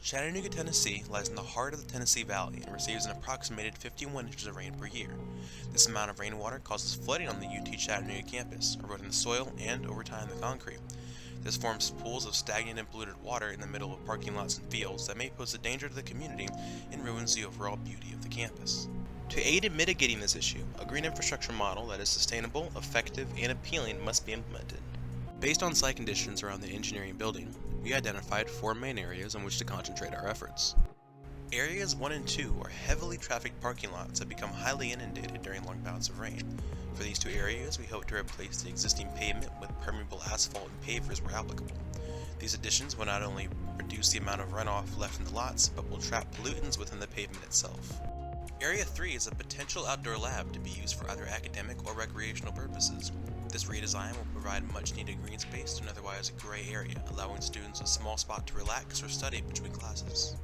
Chattanooga, Tennessee lies in the heart of the Tennessee Valley and receives an approximated 51 inches of rain per year. This amount of rainwater causes flooding on the UT Chattanooga campus, eroding the soil and, over time, the concrete. This forms pools of stagnant and polluted water in the middle of parking lots and fields that may pose a danger to the community and ruins the overall beauty of the campus. To aid in mitigating this issue, a green infrastructure model that is sustainable, effective, and appealing must be implemented. Based on site conditions around the engineering building, we identified four main areas on which to concentrate our efforts. Areas 1 and 2 are heavily trafficked parking lots that become highly inundated during long bouts of rain. For these two areas, we hope to replace the existing pavement with permeable asphalt and pavers where applicable. These additions will not only reduce the amount of runoff left in the lots, but will trap pollutants within the pavement itself. Area 3 is a potential outdoor lab to be used for either academic or recreational purposes. This redesign will provide much needed green space to an otherwise gray area, allowing students a small spot to relax or study between classes.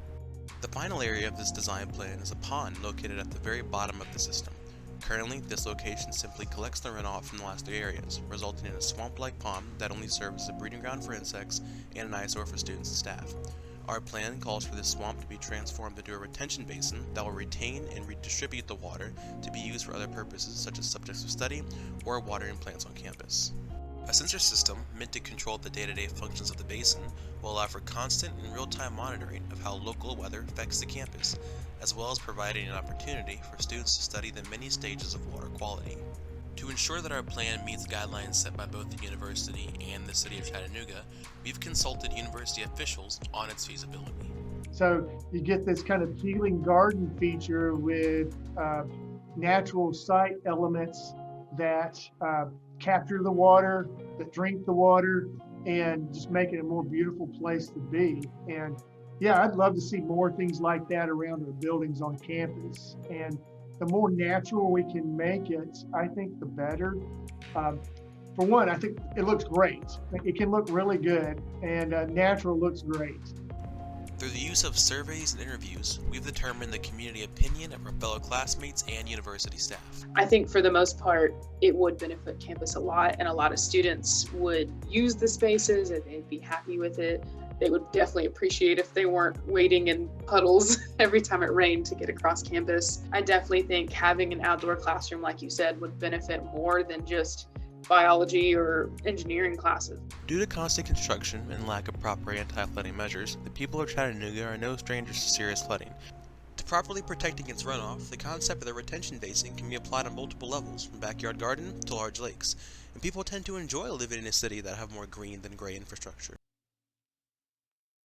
The final area of this design plan is a pond located at the very bottom of the system. Currently, this location simply collects the runoff from the last two areas, resulting in a swamp-like pond that only serves as a breeding ground for insects and an eyesore for students and staff. Our plan calls for this swamp to be transformed into a retention basin that will retain and redistribute the water to be used for other purposes such as subjects of study or watering plants on campus. A sensor system meant to control the day-to-day functions of the basin will allow for constant and real-time monitoring of how local weather affects the campus, as well as providing an opportunity for students to study the many stages of water quality. To ensure that our plan meets guidelines set by both the university and the city of Chattanooga, we've consulted university officials on its feasibility. So you get this kind of healing garden feature with natural site elements that capture the water, that drink the water, and just make it a more beautiful place to be. And yeah, I'd love to see more things like that around our buildings on campus. And the more natural we can make it, I think the better. For one, I think it looks great. It can look really good, and natural looks great. Through the use of surveys and interviews, we've determined the community opinion of our fellow classmates and university staff. I think for the most part, it would benefit campus a lot, and a lot of students would use the spaces and they'd be happy with it. They would definitely appreciate if they weren't waiting in puddles every time it rained to get across campus. I definitely think having an outdoor classroom, like you said, would benefit more than just biology or engineering classes. Due to constant construction and lack of proper anti-flooding measures, the people of Chattanooga are no strangers to serious flooding. To properly protect against runoff, the concept of the retention basin can be applied on multiple levels, from backyard garden to large lakes, and people tend to enjoy living in a city that have more green than gray infrastructure.